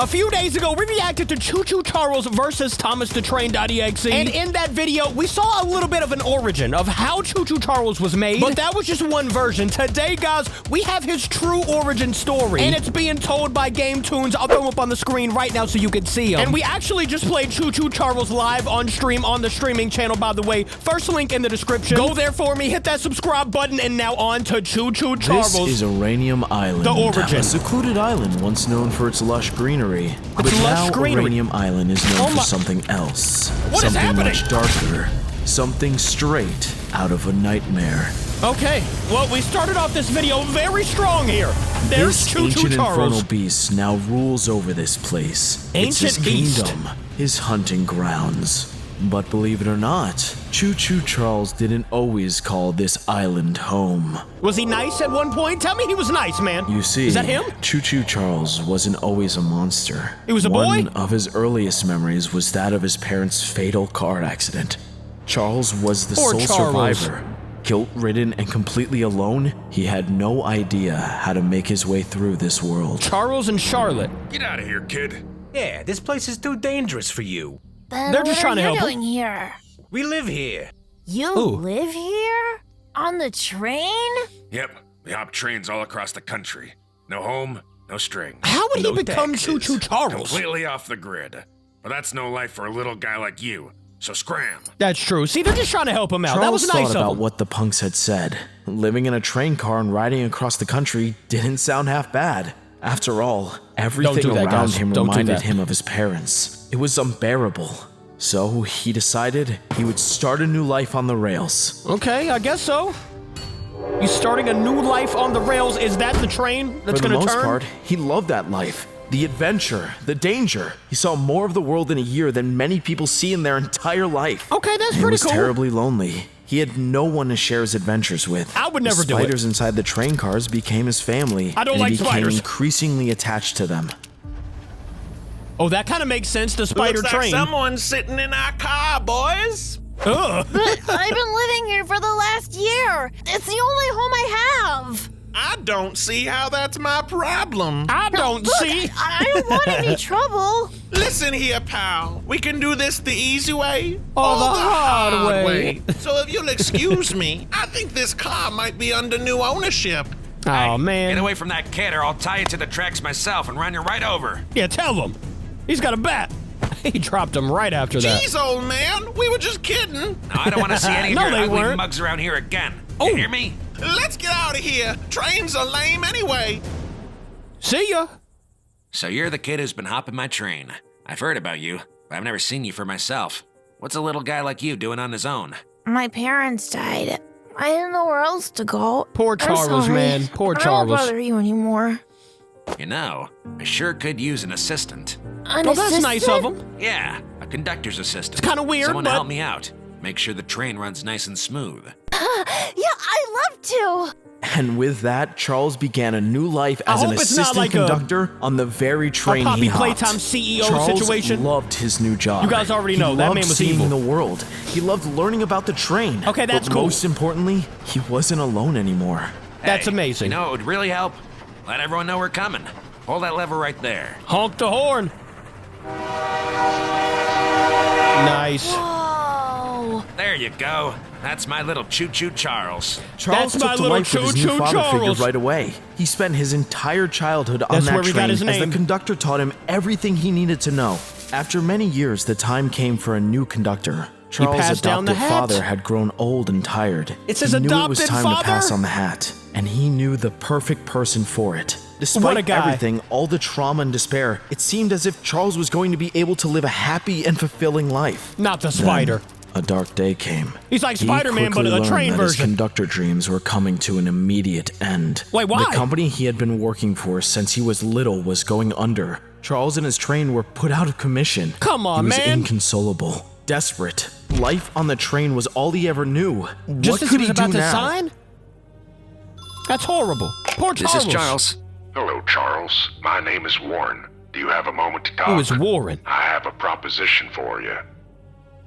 A few days ago, we reacted to Choo Choo Charles versus Thomas the Train.exe. And in that video, we saw a little bit of an origin of how Choo Choo Charles was made. But that was just one version. Today, guys, we have his true origin story. And it's being told by Game Tunes. I'll throw him up on the screen right now so you can see him. And we actually just played Choo Choo Charles live on stream on the streaming channel, by the way. First link in the description. Go there for me, hit that subscribe button, and now on to Choo Choo Charles. This is Uranium Island. The origin. A secluded island once known for its lush greenery. But now Uranium Island is known for something else. What is happening? Something much darker. Something straight out of a nightmare. Okay, well, we started off this video very strong here. There's Choo Choo ancient Charles. infernal beast now rules over this place. Ancient it's his beast. kingdom, his hunting grounds. But believe it or not, Choo Choo Charles didn't always call this island home. Was he nice at one point? Tell me he was nice, man. You see, is that him? Choo Choo Charles wasn't always a monster. He was a boy? One of his earliest memories was that of his parents' fatal car accident. Charles was the Poor sole Charles. survivor. Guilt-ridden and completely alone, he had no idea how to make his way through this world. Charles and Charlotte. Get out of here, kid. Yeah, this place is too dangerous for you. Then They're just what trying to are you help doing here? We live here. You Ooh. live here? On the train? Yep, we hop trains all across the country. No home, no strings. How would No he become taxes. Choo Choo Charles? Completely off the grid. But that's no life for a little guy like you. So scram. That's true. See, they're just trying to help him out. Charles That was nice thought of about him. what the punks had said. Living in a train car and riding across the country didn't sound half bad. After all, everything do that, around guys. him Don't do reminded that. him of his parents. It was unbearable. So he decided he would start a new life on the rails. Okay, I guess so. He's starting a new life on the rails. Is that the train that's For the going to most turn? part, he loved that life. The adventure, the danger. He saw more of the world in a year than many people see in their entire life. Okay, that's He pretty was cool. terribly lonely. He had no one to share his adventures with. I would never the do it. spiders inside the train cars became his family. I don't and like he became spiders. increasingly attached to them. Oh, that kind of makes sense. The spider Looks train. like someone's sitting in our car, boys. Ugh. But I've been living here for the last year. It's the only home I have. I don't see how that's my problem. I don't Look, see. I don't want any trouble. Listen here, pal. We can do this the easy way Or the hard way. So if you'll excuse me, I think this car might be under new ownership. Oh, man. Get away from that kid or I'll tie you to the tracks myself and run you right over. Yeah, tell him. He's got a bat. He dropped him right after that. Jeez, old man, we were just kidding. No, I don't want to see any of No, your they ugly weren't. mugs around here again. Oh. You hear me? Let's get out of here. Trains are lame anyway. See ya. So you're the kid who's been hopping my train. I've heard about you, but I've never seen you for myself. What's a little guy like you doing on his own? My parents died. I didn't know where else to go. Poor I'm Charles, sorry. man. Poor I Charles. won't bother you anymore. You know, I sure could use an assistant. Well, that's nice of him. Yeah, a conductor's assistant. It's kinda weird, Someone to but- help me out. Make sure the train runs nice and smooth. Yeah, I love to. And with that, Charles began a new life I as an hope it's not assistant like a- conductor on the very train Poppy he hopped. Playtime CEO Charles situation. loved his new job. You guys already know, He that loved man was seeing evil. the world. He loved learning about the train. Okay, that's but cool. most importantly, he wasn't alone anymore. That's Hey, amazing. You know what would really help? Let everyone know we're coming. Hold that lever right there. Honk the horn. Nice. Whoa. There you go. That's my little Choo Choo Charles. Charles That's my took to little life with his Choo new Choo father figure Charles. right away. He spent his entire childhood on That's that where we got train his as name. the conductor taught him everything he needed to know. After many years, the time came for a new conductor. Charles' passed down the adopted hat. father had grown old and tired. It's his he knew it was adopted time to pass father? on the hat, and he knew the perfect person for it. Despite What a guy. everything, all the trauma and despair, it seemed as if Charles was going to be able to live a happy and fulfilling life. Not the spider. Then, a dark day came. He's like He Spider-Man, but quickly a learned train that his version. conductor dreams were coming to an immediate end. Wait, why? The company he had been working for since he was little was going under. Charles and his train were put out of commission. Come on, he was man. inconsolable, desperate. Life on the train was all he ever knew. Just what as could he was he do about to now? sign? That's horrible. Poor Charles. This is Charles. Hello, Charles. My name is Warren. Do you have a moment to talk? Who is Warren? I have a proposition for you.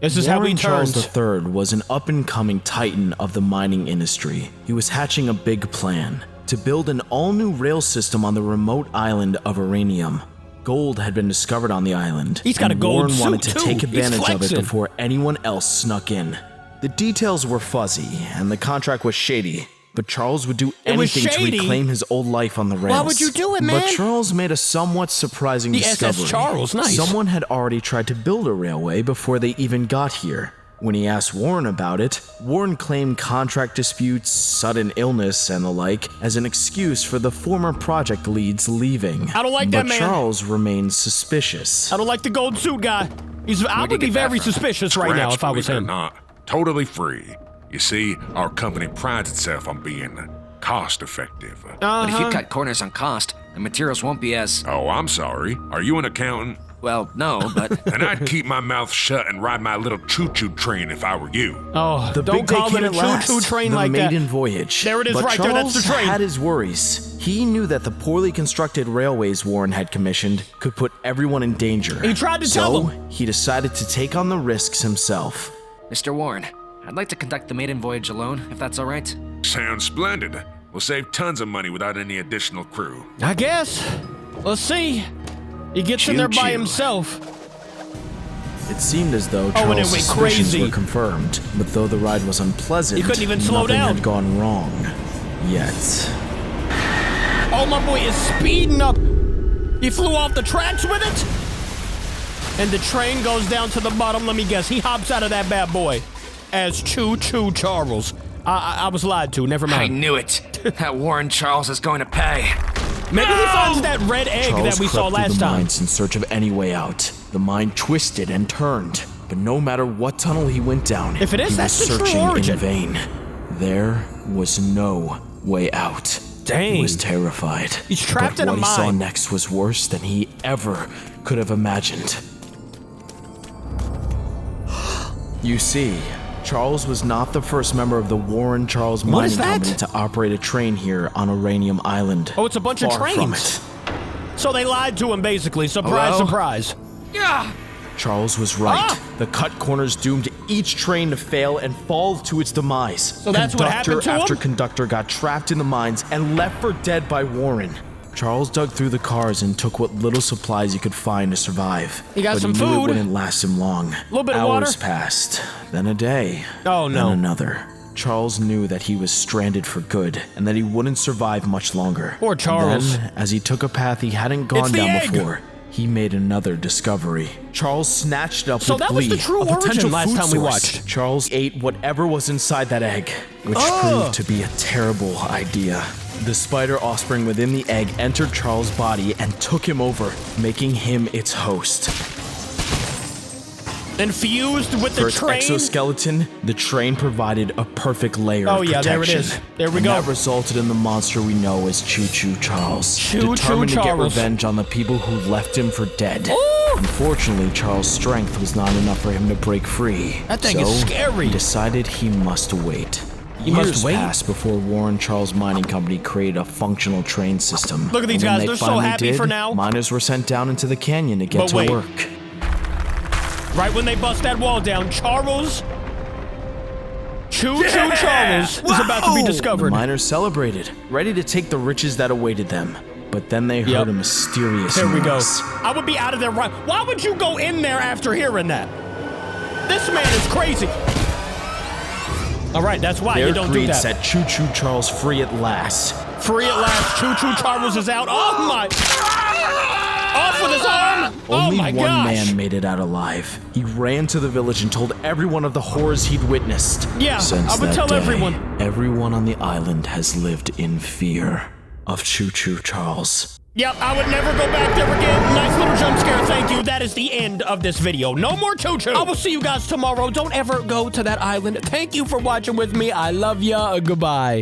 This is how he Warren turns. Charles III was an up-and-coming titan of the mining industry. He was hatching a big plan to build an all-new rail system on the remote island of Uranium. Gold had been discovered on the island. He's got and a gold Warren suit, wanted to too. take He's advantage of it flexing. before anyone else snuck in. The details were fuzzy, and the contract was shady, but Charles would do It was anything to shady? reclaim his old life on the rails. Why would you do it, man? But Charles made a somewhat surprising The discovery. SS Charles, nice. Someone had already tried to build a railway before they even got here. When he asked Warren about it, Warren claimed contract disputes, sudden illness, and the like as an excuse for the former project leads leaving. I don't like that, man. But Charles remained suspicious. I don't like the gold suit guy. I would be very suspicious right now if I was Scratch, believe it him. or not, totally free. You see, our company prides itself on being cost effective. But if you cut corners on cost, the materials won't be as... Oh, I'm sorry. Are you an accountant? Well, no, but... And I'd keep my mouth shut and ride my little choo-choo train if I were you. Oh, The don't big day call came it a at last, choo-choo train the like that. maiden voyage. There it is but right there, that's the Charles train. had his worries. He knew that the poorly constructed railways Warren had commissioned could put everyone in danger. He tried to tell So, him. he decided to take on the risks himself. Mr. Warren, I'd like to conduct the maiden voyage alone, if that's all right. Sounds splendid. We'll save tons of money without any additional crew. I guess. Let's see. He gets in there by Choo-choo. himself. It seemed as though and it Charles' went suspicions crazy. were confirmed, but though the ride was unpleasant, He couldn't even slow nothing down. had gone wrong. Yet. Oh, my boy is speeding up. He flew off the tracks with it. And the train goes down to the bottom. Let me guess. He hops out of that bad boy as Choo Choo Charles. I was lied to. Never I mind. knew it. That Warren Charles is going to pay. Maybe he finds that red egg Charles that we saw crept through last the time. mines in search of any way out. The mine twisted and turned, but no matter what tunnel he went down, If it is, he that's was the true searching origin. in vain. There was no way out. Dang. He was terrified. He's trapped but in a what he saw mine. next was worse than he ever could have imagined. You see, Charles was not the first member of the Warren Charles What is Mining that? Company to operate a train here on Uranium Island. Oh, it's a bunch of Far from trains. it. So they lied to him, basically. Surprise, Hello? surprise. Charles was right. Ah! The cut corners doomed each train to fail and fall to its demise. So that's what happened to after him? conductor got trapped in the mines and left for dead by Warren. Charles dug through the cars and took what little supplies he could find to survive. He got but some he knew food. it wouldn't last him long. Little bit of Hours water. passed, then a day. Oh, no. Then another. Charles knew that he was stranded for good and that he wouldn't survive much longer. Poor Charles. Then, as he took a path he hadn't gone It's the down egg. before, he made another discovery. Charles snatched it up So with that was glee, the true a potential origin last food time we source. watched. Charles ate whatever was inside that egg, which proved to be a terrible idea. The spider offspring within the egg entered Charles' body and took him over, making him its host. Infused with the For its train. exoskeleton, the train provided a perfect layer Oh, of yeah, protection. there it is. There we and go. That resulted in the monster we know as Choo Choo Charles. Choo Choo determined to get Charles. revenge on the people who left him for dead. Ooh. Unfortunately, Charles' strength was not enough for him to break free. That thing so is scary. He decided he must wait. He must Years wait? passed before Warren Charles Mining Company created a functional train system. Look at these And when guys, they they're so finally happy did, for now. Miners were sent down into the canyon to get But to wait. work. Right when they bust that wall down, Charles. Choo Choo Charles is about to be The discovered. miners celebrated, ready to take the riches that awaited them. But then they heard Yep. a mysterious There we go. noise. I would be out of there right. Why would you go in there after hearing that? This man is crazy. All right, that's why you Their don't do greed that. set Choo Choo Charles free at last. Free at last. Choo Choo Charles is out. Oh my! Off with his arm! Only oh my one gosh! man made it out alive. He ran to the village and told everyone of the horrors he'd witnessed. Yeah, Since I would that tell day, everyone. Everyone on the island has lived in fear of Choo Choo Charles. Yep, I would never go back there again. Nice little jump scare, thank you. That is the end of this video. No more Choo Choo. I will see you guys tomorrow. Don't ever go to that island. Thank you for watching with me. I love ya. Goodbye.